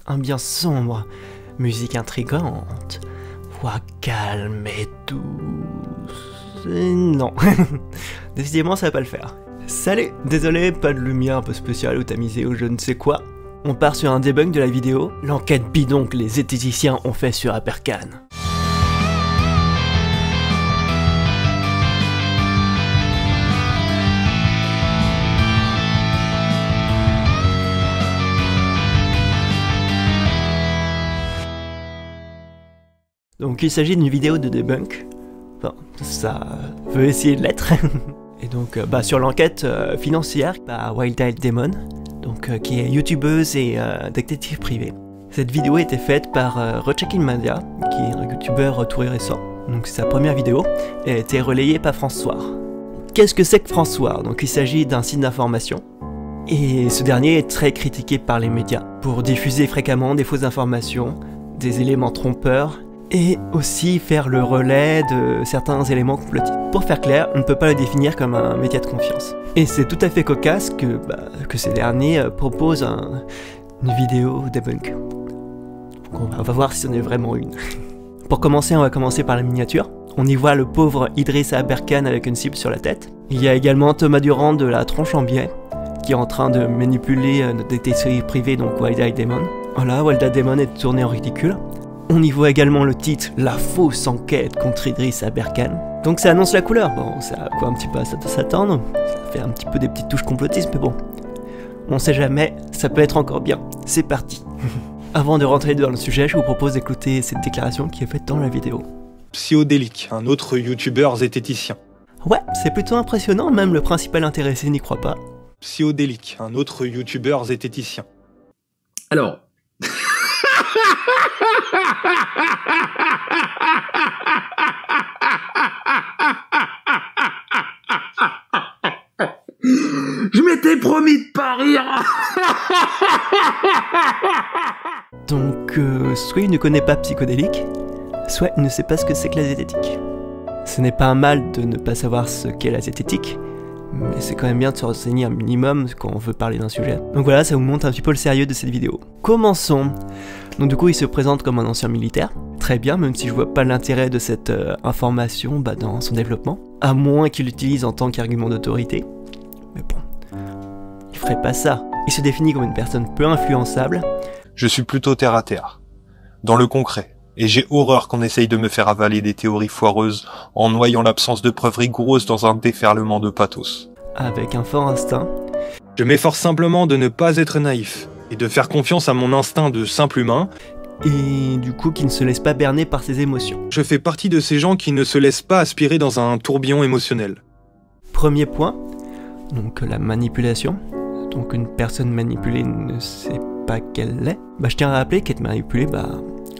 ambiance sombre, musique intrigante, voix calme et douce... Non, décidément ça va pas le faire. Salut, désolé, pas de lumière un peu spéciale ou tamisée ou je ne sais quoi. On part sur un debunk de la vidéo, l'enquête bidon que les zététiciens ont fait sur Aberkan. Donc il s'agit d'une vidéo de debunk, enfin ça veut essayer de l'être, et donc sur l'enquête financière par Wild Eyed Demon, donc qui est youtubeuse et détective privée. Cette vidéo a été faite par Rechecking Media, qui est un youtubeur tout récent, donc c'est sa première vidéo, et a été relayée par François. Qu'est-ce que c'est que François? Donc il s'agit d'un site d'information, et ce dernier est très critiqué par les médias, pour diffuser fréquemment des fausses informations, des éléments trompeurs, et aussi faire le relais de certains éléments complotistes. Pour faire clair, on ne peut pas le définir comme un média de confiance. Et c'est tout à fait cocasse que ces derniers proposent une vidéo debunk. Donc on va voir si c'en est vraiment une. Pour commencer, on va commencer par la miniature. On y voit le pauvre Idriss Aberkan avec une cible sur la tête. Il y a également Thomas Durand de la tronche en biais, qui est en train de manipuler notre détective privé, donc Wild Eyed Demon. Voilà, Wild Eyed Demon est tourné en ridicule. On y voit également le titre « La fausse enquête contre Idriss Aberkan ». Donc ça annonce la couleur, bon, ça a quoi un petit peu à s'attendre, ça fait un petit peu des petites touches complotistes, mais bon, on sait jamais, ça peut être encore bien. C'est parti. Avant de rentrer dans le sujet, je vous propose d'écouter cette déclaration qui est faite dans la vidéo. Psyodélique, un autre youtubeur zététicien. Ouais, c'est plutôt impressionnant, même le principal intéressé n'y croit pas. Psyodélique, un autre youtubeur zététicien. Alors... Je m'étais promis de pas rire. Donc, soit il ne connaît pas psychodélique, soit il ne sait pas ce que c'est que la zététique. Ce n'est pas un mal de ne pas savoir ce qu'est la zététique, mais c'est quand même bien de se renseigner un minimum quand on veut parler d'un sujet. Donc voilà, ça vous montre un petit peu le sérieux de cette vidéo. Commençons. Donc du coup, il se présente comme un ancien militaire. Très bien, même si je vois pas l'intérêt de cette information dans son développement. À moins qu'il l'utilise en tant qu'argument d'autorité. Mais bon, il ferait pas ça. Il se définit comme une personne peu influençable. Je suis plutôt terre à terre, dans le concret. Et j'ai horreur qu'on essaye de me faire avaler des théories foireuses en noyant l'absence de preuves rigoureuses dans un déferlement de pathos. Avec un fort instinct. Je m'efforce simplement de ne pas être naïf, et de faire confiance à mon instinct de simple humain. Et du coup qui ne se laisse pas berner par ses émotions. Je fais partie de ces gens qui ne se laissent pas aspirer dans un tourbillon émotionnel. Premier point, donc la manipulation. Donc une personne manipulée ne sait pas qu'elle l'est. Je tiens à rappeler qu'être manipulé,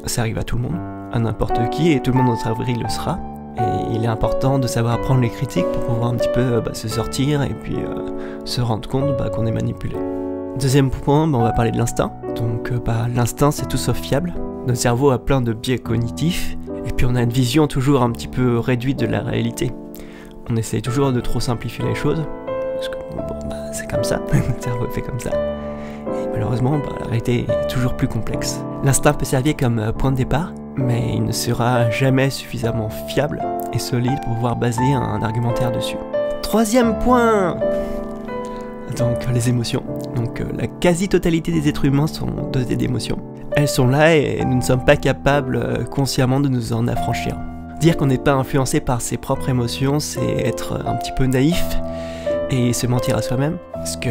ça arrive à tout le monde, à n'importe qui, et tout le monde dans sa vie le sera. Et il est important de savoir prendre les critiques pour pouvoir un petit peu se sortir et puis se rendre compte qu'on est manipulé. Deuxième point, on va parler de l'instinct. Donc l'instinct c'est tout sauf fiable. Notre cerveau a plein de biais cognitifs, et puis on a une vision toujours un petit peu réduite de la réalité. On essaye toujours de trop simplifier les choses, parce que c'est comme ça, notre cerveau fait comme ça. Et malheureusement, la réalité est toujours plus complexe. L'instinct peut servir comme point de départ, mais il ne sera jamais suffisamment fiable et solide pour pouvoir baser un argumentaire dessus. Troisième point, donc les émotions. Donc la quasi-totalité des êtres humains sont dotés d'émotions. Elles sont là et nous ne sommes pas capables consciemment de nous en affranchir. Dire qu'on n'est pas influencé par ses propres émotions, c'est être un petit peu naïf et se mentir à soi-même. Parce que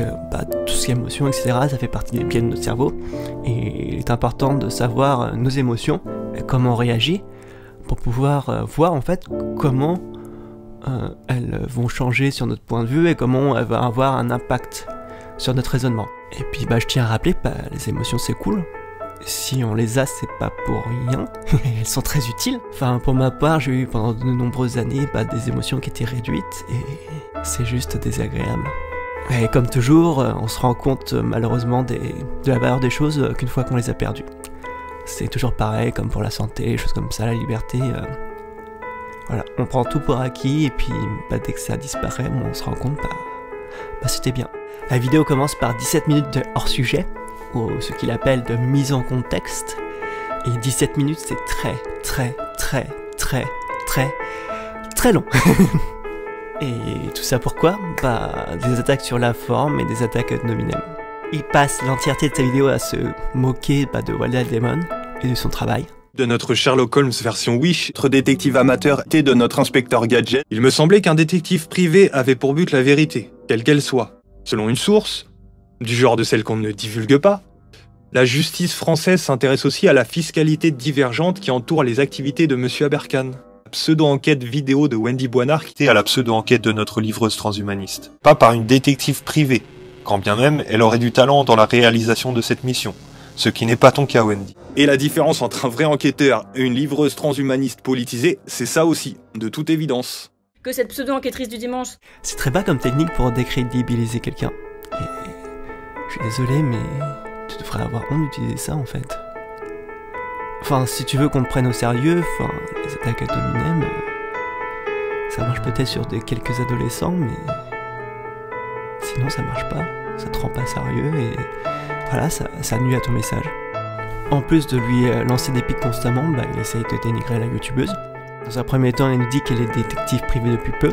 tout ce qui est émotions, etc., ça fait partie des biais de notre cerveau. Et il est important de savoir nos émotions, comment on réagit, pour pouvoir voir en fait comment elles vont changer sur notre point de vue et comment elles vont avoir un impact sur notre raisonnement. Et puis je tiens à rappeler, les émotions c'est cool. Si on les a, c'est pas pour rien. Elles sont très utiles. Enfin, pour ma part, j'ai eu pendant de nombreuses années des émotions qui étaient réduites et c'est juste désagréable. Et comme toujours, on se rend compte malheureusement de la valeur des choses qu'une fois qu'on les a perdues. C'est toujours pareil, comme pour la santé, les choses comme ça, la liberté. Voilà, on prend tout pour acquis et puis dès que ça disparaît, on se rend compte c'était bien. La vidéo commence par 17 minutes de hors-sujet, ou ce qu'il appelle de mise en contexte. Et 17 minutes, c'est très long. Et tout ça pourquoi? Des attaques sur la forme et des attaques ad nominem. Il passe l'entièreté de sa vidéo à se moquer de Walter Damon et de son travail. De notre Sherlock Holmes version Wish, notre détective amateur et de notre inspecteur Gadget, il me semblait qu'un détective privé avait pour but la vérité, quelle qu'elle soit. Selon une source, du genre de celle qu'on ne divulgue pas, la justice française s'intéresse aussi à la fiscalité divergente qui entoure les activités de Monsieur Aberkan. La pseudo-enquête vidéo de Wendy Boinard qui était à la pseudo-enquête de notre livreuse transhumaniste. Pas par une détective privée, quand bien même elle aurait du talent dans la réalisation de cette mission. Ce qui n'est pas ton cas, Wendy. Et la différence entre un vrai enquêteur et une livreuse transhumaniste politisée, c'est ça aussi, de toute évidence. Que cette pseudo-enquêtrice du dimanche. C'est très bas comme technique pour décrédibiliser quelqu'un. Et je suis désolé, mais tu devrais avoir honte d'utiliser ça en fait. Enfin, si tu veux qu'on te prenne au sérieux, les attaques ad hominem, ça marche peut-être sur quelques adolescents, mais sinon ça marche pas, ça te rend pas sérieux et voilà, ça nuit à ton message. En plus de lui lancer des pics constamment, il essaye de dénigrer la youtubeuse. Dans un premier temps, elle nous dit qu'elle est détective privée depuis peu.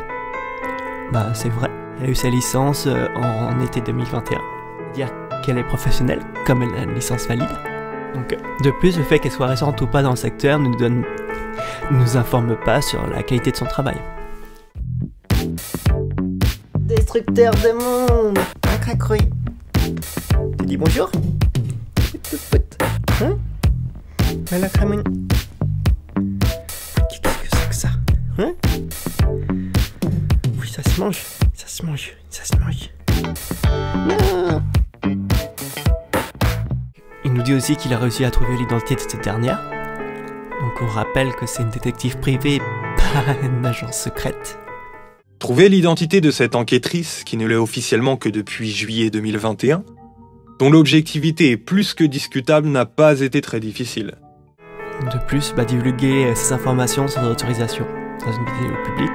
C'est vrai, elle a eu sa licence en été 2021. C'est-à-dire qu'elle est professionnelle, comme elle a une licence valide. Donc, de plus, le fait qu'elle soit récente ou pas dans le secteur ne nous informe pas sur la qualité de son travail. Destructeur de monde, un cracrouille. Tu dis bonjour? La cramouine. Qu'est-ce que c'est que ça? Oui, ça se mange, ça se mange, ça se mange. Non. Il nous dit aussi qu'il a réussi à trouver l'identité de cette dernière. Donc on rappelle que c'est une détective privée, pas une agence secrète. Trouver l'identité de cette enquêtrice, qui ne l'est officiellement que depuis juillet 2021, dont l'objectivité est plus que discutable, n'a pas été très difficile. De plus, divulguer ces informations sans autorisation dans une vidéo publique,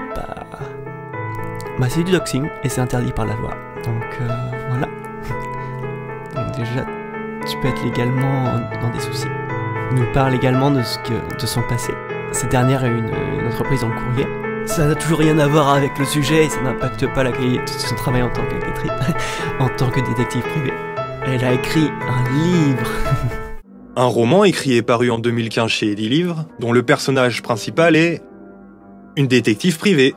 c'est du doxing et c'est interdit par la loi. Donc voilà. Donc déjà, tu peux être légalement dans des soucis. Il nous parle également de son passé. Cette dernière a eu une entreprise dans le courrier. Ça n'a toujours rien à voir avec le sujet et ça n'impacte pas la qualité de son travail en tant qu'enquêtrice, en tant que détective privé. Elle a écrit un livre. Un roman écrit et paru en 2015 chez Eddy Livre, dont le personnage principal est une détective privée.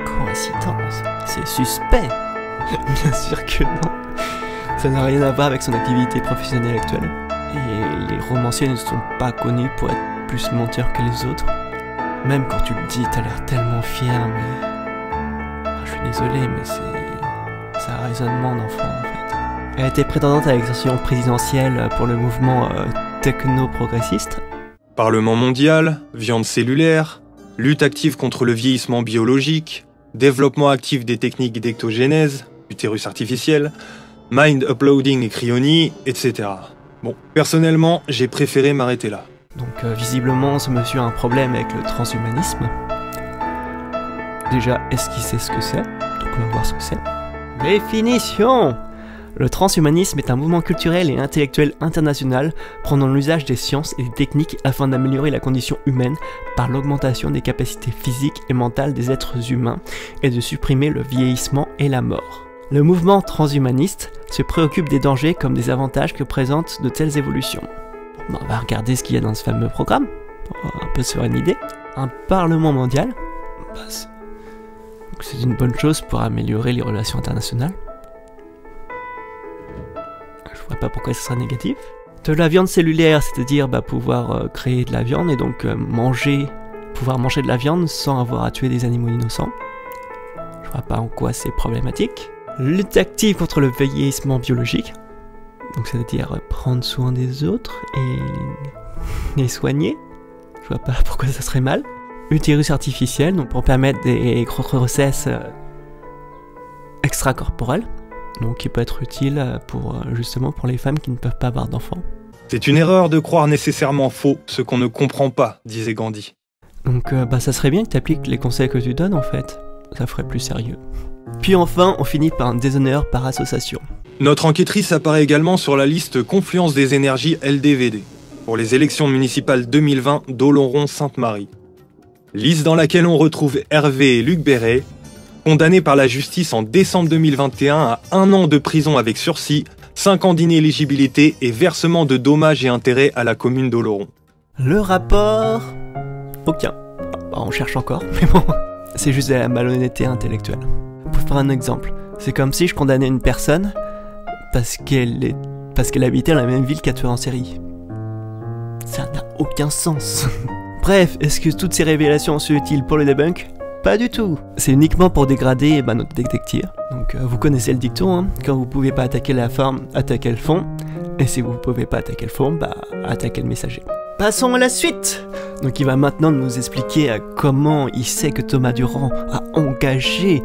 Coïncidence, c'est suspect. Bien sûr que non. Ça n'a rien à voir avec son activité professionnelle actuelle. Et les romanciers ne sont pas connus pour être plus menteurs que les autres. Même quand tu le dis, t'as l'air tellement fier, mais... je suis désolé, mais c'est un raisonnement d'enfant, en fait. Elle était prétendante à l'élection présidentielle pour le mouvement techno-progressiste. Parlement mondial, viande cellulaire, lutte active contre le vieillissement biologique, développement actif des techniques d'ectogénèse, utérus artificiel, mind uploading et cryonie, etc. Bon, personnellement, j'ai préféré m'arrêter là. Donc visiblement, ce monsieur a un problème avec le transhumanisme. Déjà, est-ce qu'il sait ce que c'est? Donc on va voir ce que c'est. Définition! Le transhumanisme est un mouvement culturel et intellectuel international prenant l'usage des sciences et des techniques afin d'améliorer la condition humaine par l'augmentation des capacités physiques et mentales des êtres humains et de supprimer le vieillissement et la mort. Le mouvement transhumaniste se préoccupe des dangers comme des avantages que présentent de telles évolutions. On va regarder ce qu'il y a dans ce fameux programme, pour un peu se faire une idée. Un parlement mondial, c'est une bonne chose pour améliorer les relations internationales. Je vois pas pourquoi ce sera négatif. De la viande cellulaire, c'est-à-dire pouvoir créer de la viande et donc pouvoir manger de la viande sans avoir à tuer des animaux innocents. Je vois pas en quoi c'est problématique. Lutte active contre le vieillissement biologique. Donc c'est-à-dire prendre soin des autres et les soigner. Je vois pas pourquoi ça serait mal. Utérus artificiel, donc pour permettre des grossesses extracorporelles. Donc qui peut être utile justement pour les femmes qui ne peuvent pas avoir d'enfants. C'est une erreur de croire nécessairement faux ce qu'on ne comprend pas, disait Gandhi. Donc ça serait bien que tu appliques les conseils que tu donnes en fait. Ça ferait plus sérieux. Puis enfin, on finit par un déshonneur par association. Notre enquêtrice apparaît également sur la liste Confluence des énergies LDVD pour les élections municipales 2020 d'Oloron-Sainte-Marie. Liste dans laquelle on retrouve Hervé et Luc Béret, condamnés par la justice en décembre 2021 à 1 an de prison avec sursis, 5 ans d'inéligibilité et versement de dommages et intérêts à la commune d'Oloron. Le rapport... aucun. Bah, on cherche encore, mais bon, c'est juste de la malhonnêteté intellectuelle. Pour faire un exemple, c'est comme si je condamnais une personne parce qu'elle habitait dans la même ville qu'un tueur en série. Ça n'a aucun sens. Bref, est-ce que toutes ces révélations sont utiles pour le debunk? Pas du tout. C'est uniquement pour dégrader notre détective. Donc vous connaissez le dicton, hein. Quand vous pouvez pas attaquer la forme, attaquez le fond. Et si vous pouvez pas attaquer le fond, bah attaquez le messager. Passons à la suite. Donc il va maintenant nous expliquer comment il sait que Thomas Durand a engagé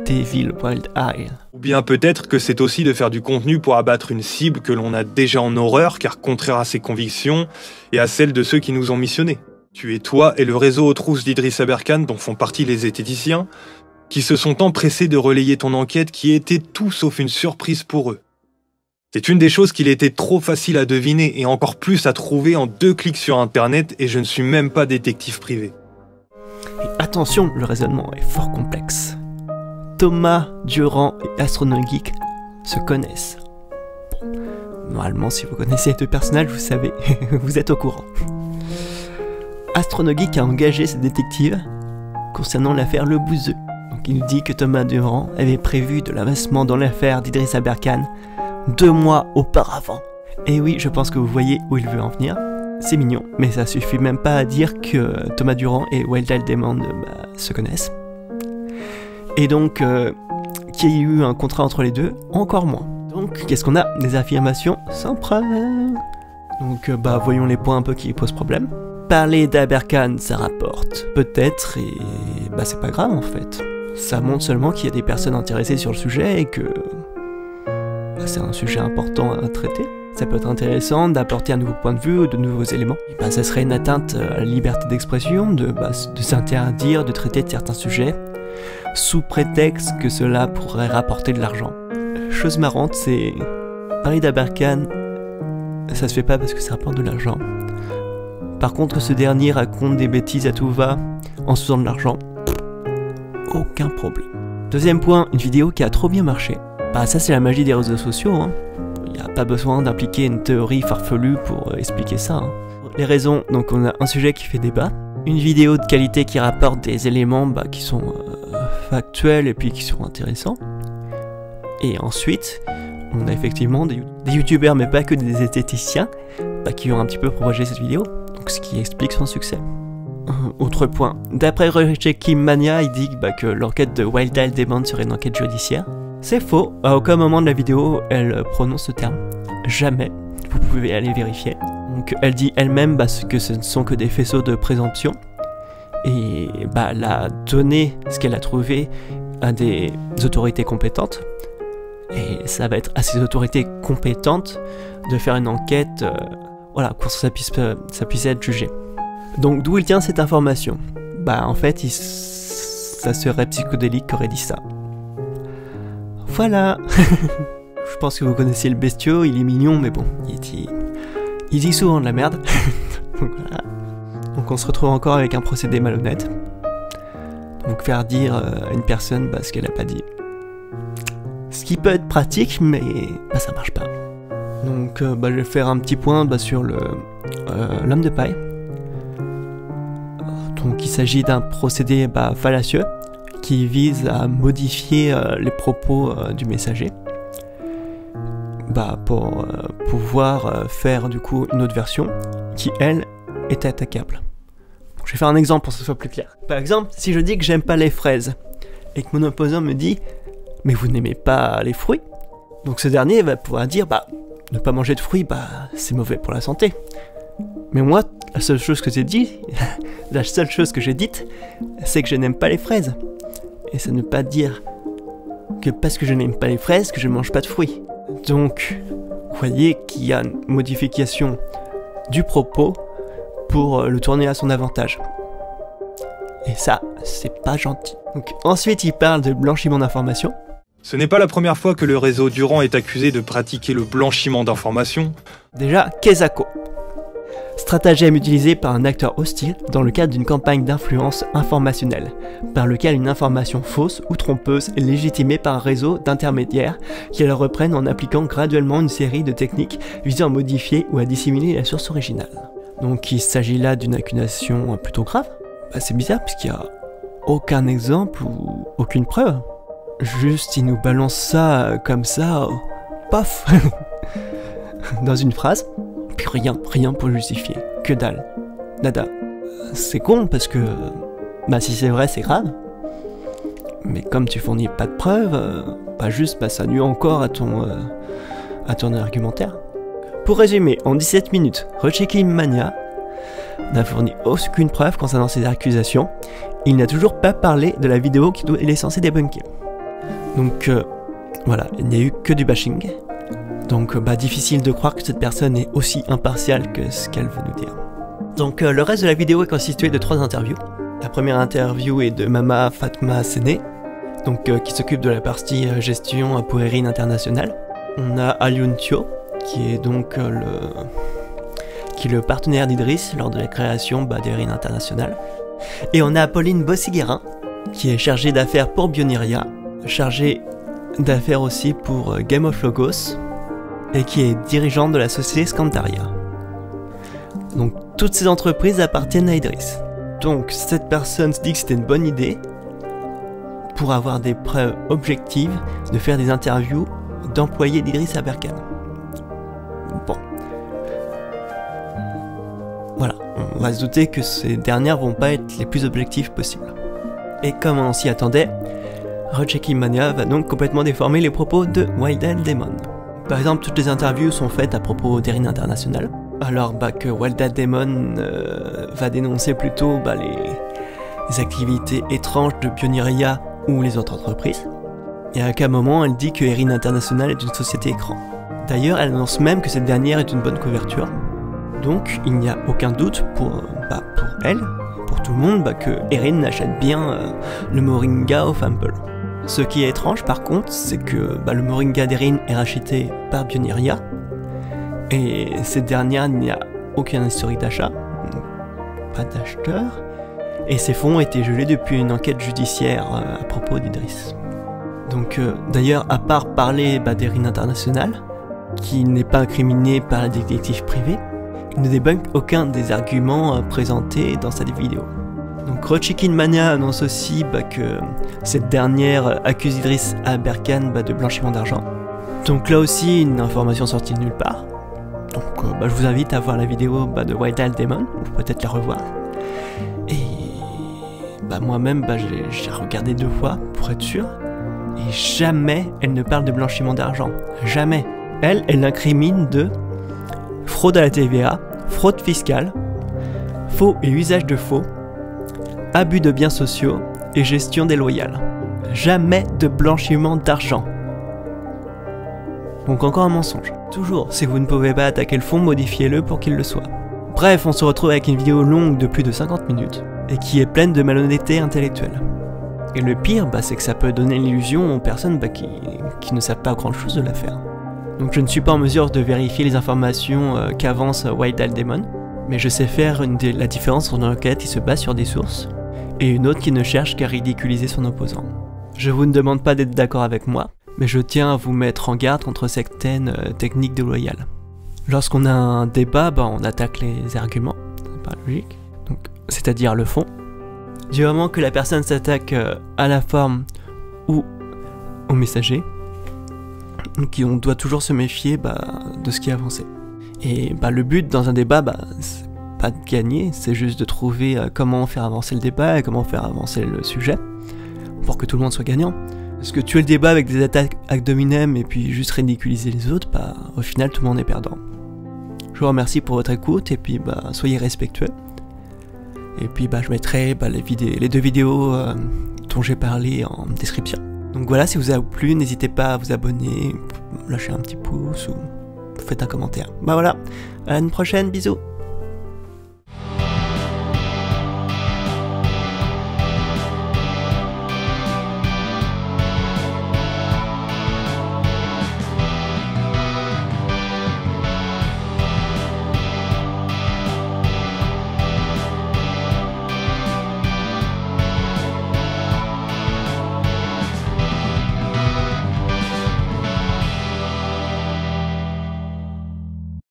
Devil Wild Eye. Ou bien peut-être que c'est aussi de faire du contenu pour abattre une cible que l'on a déjà en horreur, car contraire à ses convictions et à celles de ceux qui nous ont missionnés. Tu es toi et le réseau aux trousses d'Idriss Aberkan, dont font partie les zététiciens, qui se sont empressés de relayer ton enquête qui était tout sauf une surprise pour eux. C'est une des choses qu'il était trop facile à deviner et encore plus à trouver en 2 clics sur internet, et je ne suis même pas détective privé. Et attention, le raisonnement est fort complexe. Thomas Durand et Astronogeek se connaissent. Bon, normalement, si vous connaissez les 2 personnages, vous savez, vous êtes au courant. Astronogeek a engagé ses détectives concernant l'affaire Le Bouzeux. Donc il nous dit que Thomas Durand avait prévu de l'investissement dans l'affaire d'Idriss Aberkan 2 mois auparavant. Et oui, je pense que vous voyez où il veut en venir. C'est mignon, mais ça suffit même pas à dire que Thomas Durand et Wild Eye Demon se connaissent. Et donc, qu'il y ait eu un contrat entre les deux, encore moins. Donc, qu'est-ce qu'on a? Des affirmations sans preuve. Donc, voyons les points un peu qui posent problème. Parler d'Aberkan, ça rapporte. Peut-être, et c'est pas grave en fait. Ça montre seulement qu'il y a des personnes intéressées sur le sujet et que c'est un sujet important à traiter. Ça peut être intéressant d'apporter un nouveau point de vue ou de nouveaux éléments. Et ça serait une atteinte à la liberté d'expression, de s'interdire de traiter de certains sujets, sous prétexte que cela pourrait rapporter de l'argent. Chose marrante, c'est... parler d'Aberkan, ça se fait pas parce que ça rapporte de l'argent. Par contre, ce dernier raconte des bêtises à tout va, en se faisant de l'argent. Aucun problème. Deuxième point, une vidéo qui a trop bien marché. Ça c'est la magie des réseaux sociaux, hein. Il n'y a pas besoin d'impliquer une théorie farfelue pour expliquer ça, hein. Les raisons, donc on a un sujet qui fait débat, une vidéo de qualité qui rapporte des éléments qui sont factuels et puis qui sont intéressants, et ensuite on a effectivement des youtubeurs, mais pas que des zététiciens, qui ont un petit peu propagé cette vidéo, donc ce qui explique son succès. Autre point, d'après Roger Kim Mania, il dit que l'enquête de Wild Eye Demon serait une enquête judiciaire. C'est faux, à aucun moment de la vidéo elle prononce ce terme, jamais, vous pouvez aller vérifier. Donc elle dit elle-même que ce ne sont que des faisceaux de présomption, et elle a donné ce qu'elle a trouvé à des autorités compétentes, et ça va être à ces autorités compétentes de faire une enquête, pour que ça puisse être jugé. Donc d'où il tient cette information? En fait, ça serait Psychodélique qui aurait dit ça. Voilà. Je pense que vous connaissez le bestiau, il est mignon, mais bon, il dit souvent de la merde. Donc voilà. Donc on se retrouve encore avec un procédé malhonnête. Donc faire dire à une personne ce qu'elle a pas dit. Ce qui peut être pratique, mais ça marche pas. Donc je vais faire un petit point sur l'homme de paille. Donc il s'agit d'un procédé fallacieux qui vise à modifier les propos du messager pour pouvoir faire du coup une autre version qui elle est attaquable. Donc, je vais faire un exemple pour que ce soit plus clair. Par exemple, si je dis que j'aime pas les fraises et que mon opposant me dit mais vous n'aimez pas les fruits, donc ce dernier va pouvoir dire ne pas manger de fruits c'est mauvais pour la santé. Mais moi, la seule chose que j'ai dite, c'est que je n'aime pas les fraises. Et ça ne veut pas dire que parce que je n'aime pas les fraises, que je ne mange pas de fruits. Donc, vous voyez qu'il y a une modification du propos pour le tourner à son avantage. Et ça, c'est pas gentil. Donc, ensuite, il parle de blanchiment d'informations. Ce n'est pas la première fois que le réseau Durand est accusé de pratiquer le blanchiment d'informations. Déjà, Kezako. Stratagème utilisé par un acteur hostile dans le cadre d'une campagne d'influence informationnelle, par lequel une information fausse ou trompeuse est légitimée par un réseau d'intermédiaires qui la reprennent en appliquant graduellement une série de techniques visant à modifier ou à dissimuler la source originale. Donc il s'agit là d'une accusation plutôt grave. C'est bizarre puisqu'il n'y a aucun exemple ou aucune preuve. Juste il nous balance ça comme ça, paf, dans une phrase. Puis rien pour justifier, que dalle, nada. C'est con parce que, si c'est vrai c'est grave, mais comme tu fournis pas de preuves, ça nuit encore à ton argumentaire. Pour résumer, en 17 minutes, Rechecking Mania n'a fourni aucune preuve concernant ces accusations, il n'a toujours pas parlé de la vidéo qu'il est censé débunker. Donc voilà, il n'y a eu que du bashing. Donc difficile de croire que cette personne est aussi impartiale que ce qu'elle veut nous dire. Donc le reste de la vidéo est constitué de 3 interviews. La première interview est de Mama Fatma Sene, donc qui s'occupe de la partie gestion pour Erin International. On a Alioune Thio, qui est donc le partenaire d'Idriss lors de la création d'Erin International. Et on a Pauline Bossiguerin, qui est chargée d'affaires pour Bioneria, chargée d'affaires aussi pour Game of Logos, et qui est dirigeante de la société Scandaria. Donc toutes ces entreprises appartiennent à Idriss. Donc cette personne se dit que c'était une bonne idée, pour avoir des preuves objectives, de faire des interviews d'employés d'Idriss Aberkane. Bon. Voilà, on va se douter que ces dernières vont pas être les plus objectives possibles. Et comme on s'y attendait, Rechecking Mania va donc complètement déformer les propos de Wild Demon. Par exemple, toutes les interviews sont faites à propos d'Erin International, alors que Wild Demon va dénoncer plutôt les activités étranges de Bioneria ou les autres entreprises. Et à un moment, elle dit que Erin International est une société écran. D'ailleurs, elle annonce même que cette dernière est une bonne couverture. Donc, il n'y a aucun doute pour elle, pour tout le monde, que Erin achète bien le Moringa au Fample. Ce qui est étrange par contre, c'est que le Moringa d'Erin est racheté par Bioneria, et cette dernière n'y a aucun historique d'achat, pas d'acheteur, et ces fonds ont été gelés depuis une enquête judiciaire à propos d'Idriss. Donc d'ailleurs, à part parler d'Erin International, qui n'est pas incriminé par la détective privée, il ne débunk aucun des arguments présentés dans cette vidéo. Donc Rechecking Mania annonce aussi que cette dernière accuse Idriss Aberkane de blanchiment d'argent. Donc là aussi une information sortie de nulle part. Donc je vous invite à voir la vidéo de Wild Demon, ou peut-être la revoir. Et moi-même j'ai regardé 2 fois pour être sûr, et jamais elle ne parle de blanchiment d'argent. Jamais. Elle incrimine de fraude à la TVA, fraude fiscale, faux et usage de faux, abus de biens sociaux et gestion déloyale. Jamais de blanchiment d'argent. Donc encore un mensonge. Toujours, si vous ne pouvez pas attaquer le fond, modifiez-le pour qu'il le soit. Bref, on se retrouve avec une vidéo longue de plus de 50 minutes, et qui est pleine de malhonnêteté intellectuelle. Et le pire, c'est que ça peut donner l'illusion aux personnes qui ne savent pas grand chose de l'affaire. Donc je ne suis pas en mesure de vérifier les informations qu'avance Wild Demon, mais je sais faire la différence entre une enquête qui se base sur des sources, et une autre qui ne cherche qu'à ridiculiser son opposant. Je vous ne demande pas d'être d'accord avec moi, mais je tiens à vous mettre en garde contre certaines techniques déloyales. Lorsqu'on a un débat, on attaque les arguments, c'est pas logique, donc c'est-à-dire le fond. Du moment que la personne s'attaque à la forme ou au messager, donc on doit toujours se méfier de ce qui est avancé. Et le but dans un débat, c'est pas de gagner, c'est juste de trouver comment faire avancer le débat et comment faire avancer le sujet pour que tout le monde soit gagnant. Parce que tuer le débat avec des attaques ad hominem et puis juste ridiculiser les autres, au final tout le monde est perdant. Je vous remercie pour votre écoute et puis soyez respectueux. Et puis je mettrai les 2 vidéos dont j'ai parlé en description. Donc voilà, si vous a plu, n'hésitez pas à vous abonner, lâcher un petit pouce ou faites un commentaire. Voilà, à une prochaine, bisous.